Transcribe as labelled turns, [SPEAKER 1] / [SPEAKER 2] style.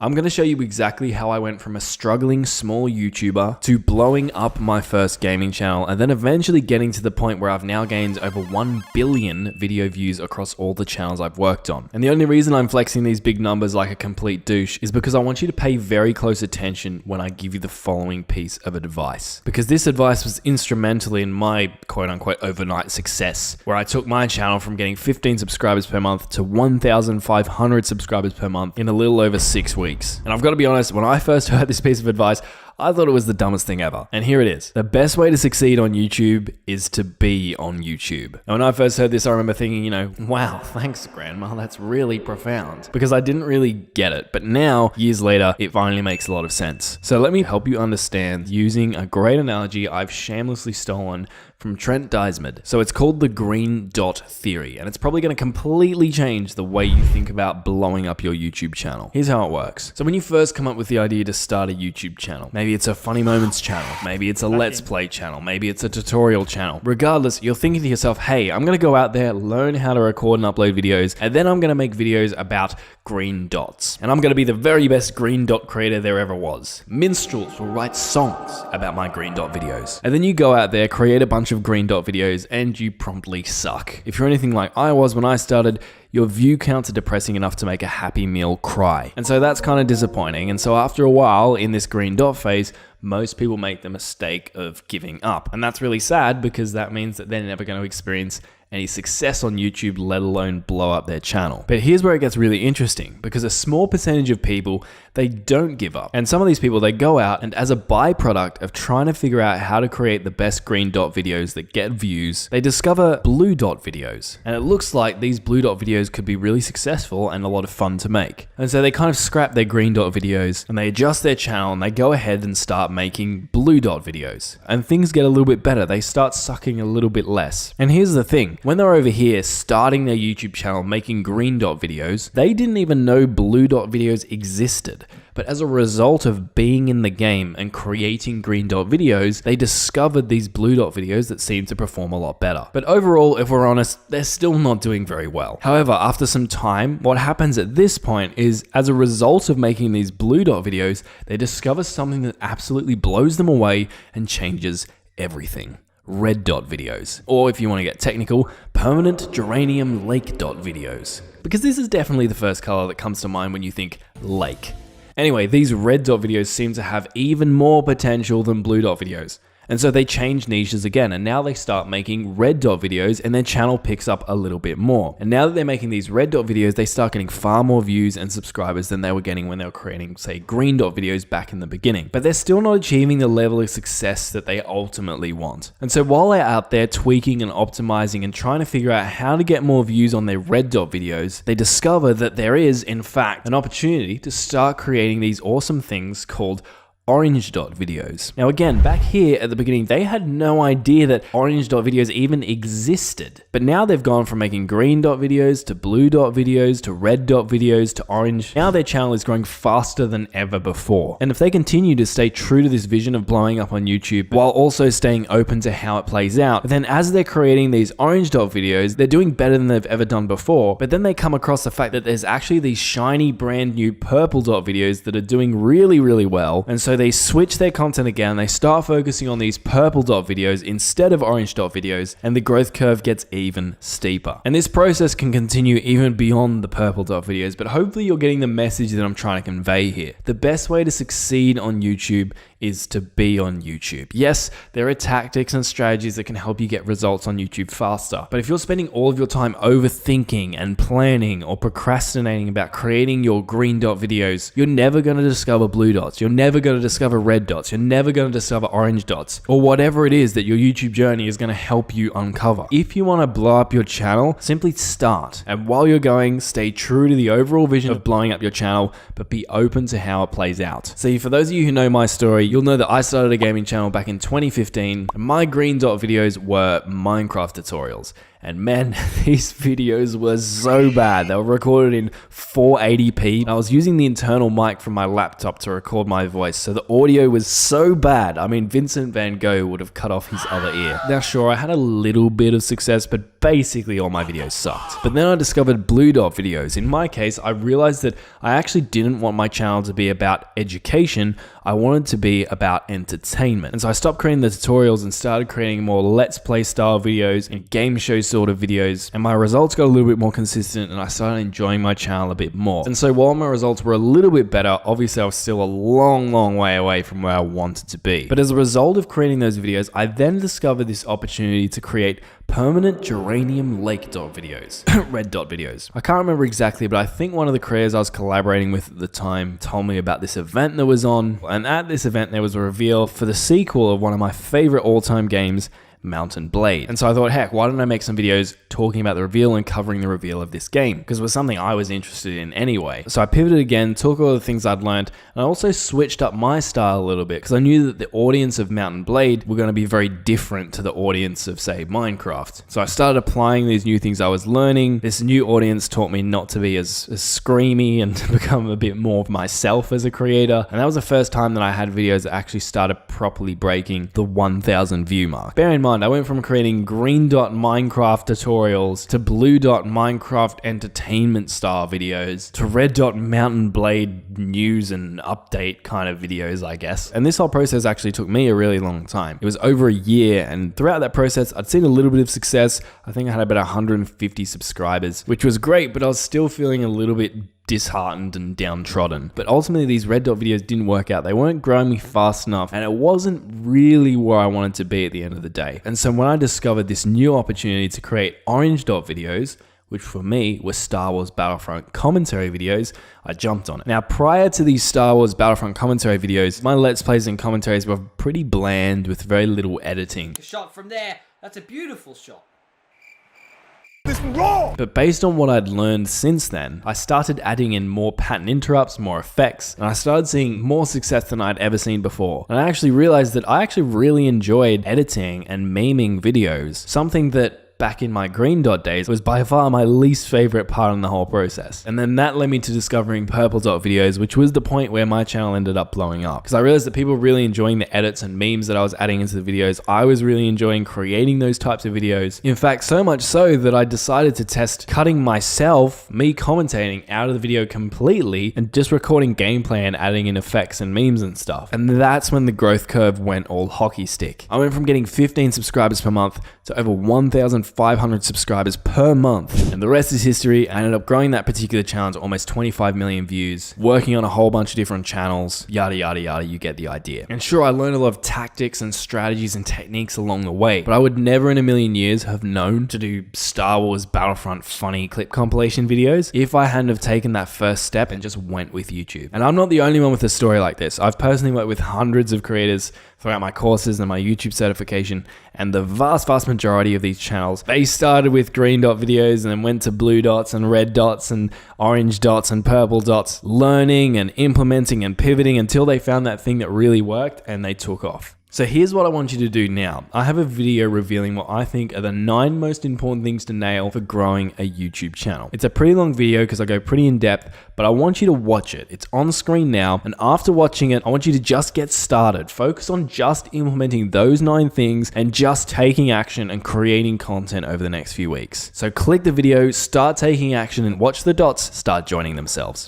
[SPEAKER 1] I'm going to show you exactly how I went from a struggling small YouTuber to blowing up my first gaming channel and then eventually getting to the point where I've now gained over 1 billion video views across all the channels I've worked on. And the only reason I'm flexing these big numbers like a complete douche is because I want you to pay very close attention when I give you the following piece of advice. Because this advice was instrumental in my quote-unquote overnight success, where I took my channel from getting 15 subscribers per month to 1,500 subscribers per month in a little over 6 weeks. And I've got to be honest, when I first heard this piece of advice, I thought it was the dumbest thing ever. And here it is. The best way to succeed on YouTube is to be on YouTube. And when I first heard this, I remember thinking, wow, thanks, Grandma. That's really profound. Because I didn't really get it. But now, years later, it finally makes a lot of sense. So let me help you understand using a great analogy I've shamelessly stolen from Trent Dijsmid. So it's called the green dot theory, and it's probably going to completely change the way you think about blowing up your YouTube channel. Here's how it works. So when you first come up with the idea to start a YouTube channel, maybe it's a funny moments channel, maybe it's a let's play channel, maybe it's a tutorial channel. Regardless, you're thinking to yourself, hey, I'm going to go out there, learn how to record and upload videos, and then I'm going to make videos about green dots. And I'm going to be the very best green dot creator there ever was. Minstrels will write songs about my green dot videos. And then you go out there, create a bunch of green dot videos, and you promptly suck. If you're anything like I was when I started, your view counts are depressing enough to make a Happy Meal cry. And so that's kind of disappointing. And so after a while in this green dot phase, most people make the mistake of giving up. And that's really sad because that means that they're never going to experience any success on YouTube, let alone blow up their channel. But here's where it gets really interesting, because a small percentage of people, they don't give up. And some of these people, they go out and as a byproduct of trying to figure out how to create the best green dot videos that get views, they discover blue dot videos. And it looks like these blue dot videos could be really successful and a lot of fun to make. And so they kind of scrap their green dot videos and they adjust their channel and they go ahead and start making blue dot videos. And things get a little bit better. They start sucking a little bit less. And here's the thing. When they're over here starting their YouTube channel making green dot videos, they didn't even know blue dot videos existed. But as a result of being in the game and creating green dot videos, they discovered these blue dot videos that seem to perform a lot better. But overall, if we're honest, they're still not doing very well. However, after some time, what happens at this point is as a result of making these blue dot videos, they discover something that absolutely blows them away and changes everything. Red dot videos, or if you want to get technical, permanent geranium lake dot videos. Because this is definitely the first color that comes to mind when you think lake. Anyway, these red dot videos seem to have even more potential than blue dot videos. And so they change niches again, and now they start making red dot videos and their channel picks up a little bit more. And now that they're making these red dot videos, they start getting far more views and subscribers than they were getting when they were creating, say, green dot videos back in the beginning. But they're still not achieving the level of success that they ultimately want. And so while they're out there tweaking and optimizing and trying to figure out how to get more views on their red dot videos, they discover that there is, in fact, an opportunity to start creating these awesome things called orange dot videos. Now again, back here at the beginning, they had no idea that orange dot videos even existed. But now they've gone from making green dot videos to blue dot videos to red dot videos to orange. Now their channel is growing faster than ever before. And if they continue to stay true to this vision of blowing up on YouTube while also staying open to how it plays out, then as they're creating these orange dot videos, they're doing better than they've ever done before. But then they come across the fact that there's actually these shiny brand new purple dot videos that are doing really, really well. And so they switch their content again, they start focusing on these purple dot videos instead of orange dot videos, and the growth curve gets even steeper. And this process can continue even beyond the purple dot videos, but hopefully you're getting the message that I'm trying to convey here. The best way to succeed on YouTube is to be on YouTube. Yes, there are tactics and strategies that can help you get results on YouTube faster, but if you're spending all of your time overthinking and planning or procrastinating about creating your green dot videos, you're never going to discover blue dots, you're never going to discover red dots, you're never going to discover orange dots, or whatever it is that your YouTube journey is going to help you uncover. If you want to blow up your channel, simply start, and while you're going, stay true to the overall vision of blowing up your channel, but be open to how it plays out. So for those of you who know my story, you'll know that I started a gaming channel back in 2015, and my green dot videos were Minecraft tutorials. And man, these videos were so bad. They were recorded in 480p. I was using the internal mic from my laptop to record my voice, so the audio was so bad. I mean, Vincent van Gogh would have cut off his other ear. Now sure, I had a little bit of success, but basically all my videos sucked. But then I discovered blue dot videos. In my case, I realized that I actually didn't want my channel to be about education. I wanted to be about entertainment. And so I stopped creating the tutorials and started creating more let's play style videos and game show sort of videos. And my results got a little bit more consistent and I started enjoying my channel a bit more. And so while my results were a little bit better, obviously I was still a long way away from where I wanted to be. But as a result of creating those videos, I then discovered this opportunity to create permanent geranium lake dot videos, red dot videos. I can't remember exactly, but I think one of the creators I was collaborating with at the time told me about this event that was on, and at this event there was a reveal for the sequel of one of my favorite all-time games, Mountain Blade. And so I thought, heck, why don't I make some videos talking about the reveal and covering the reveal of this game? Because it was something I was interested in anyway. So I pivoted again, took all the things I'd learned, and I also switched up my style a little bit because I knew that the audience of Mountain Blade were going to be very different to the audience of, say, Minecraft. So I started applying these new things I was learning. This new audience taught me not to be as screamy and to become a bit more of myself as a creator. And that was the first time that I had videos that actually started properly breaking the 1,000 view mark. Bear in mind, I went from creating green dot Minecraft tutorials to blue dot Minecraft entertainment style videos to red dot Mountain Blade news and update kind of videos, I guess. And this whole process actually took me a really long time. It was over a year, and throughout that process, I'd seen a little bit of success. I think I had about 150 subscribers, which was great, but I was still feeling a little bit disheartened and downtrodden. But ultimately these red dot videos didn't work out. They weren't growing me fast enough, and it wasn't really where I wanted to be at the end of the day. And so when I discovered this new opportunity to create orange dot videos, which for me was Star Wars Battlefront commentary videos, I jumped on it. Now, prior to these Star Wars Battlefront commentary videos, my Let's Plays and commentaries were pretty bland with very little editing.
[SPEAKER 2] The shot from there, that's a beautiful shot.
[SPEAKER 1] But based on what I'd learned since then, I started adding in more pattern interrupts, more effects, and I started seeing more success than I'd ever seen before. And I actually realized that I actually really enjoyed editing and memeing videos, something that back in my green dot days was by far my least favorite part in the whole process. And then that led me to discovering purple dot videos, which was the point where my channel ended up blowing up. Because I realized that people were really enjoying the edits and memes that I was adding into the videos. I was really enjoying creating those types of videos. In fact, so much so that I decided to test cutting myself, me commentating, out of the video completely and just recording gameplay and adding in effects and memes and stuff. And that's when the growth curve went all hockey stick. I went from getting 15 subscribers per month to over 1,500 subscribers per month. And the rest is history. I ended up growing that particular channel to almost 25 million views, working on a whole bunch of different channels, yada, yada, yada, you get the idea. And sure, I learned a lot of tactics and strategies and techniques along the way, but I would never in a million years have known to do Star Wars Battlefront funny clip compilation videos if I hadn't have taken that first step and just went with YouTube. And I'm not the only one with a story like this. I've personally worked with hundreds of creators throughout my courses and my YouTube certification, and the vast majority of these channels, they started with green dot videos and then went to blue dots and red dots and orange dots and purple dots, learning and implementing and pivoting until they found that thing that really worked and they took off. So here's what I want you to do now. I have a video revealing what I think are the 9 most important things to nail for growing a YouTube channel. It's a pretty long video because I go pretty in depth, but I want you to watch it. It's on screen now, and after watching it, I want you to just get started. Focus on just implementing those 9 things and just taking action and creating content over the next few weeks. So click the video, start taking action, and watch the dots start joining themselves.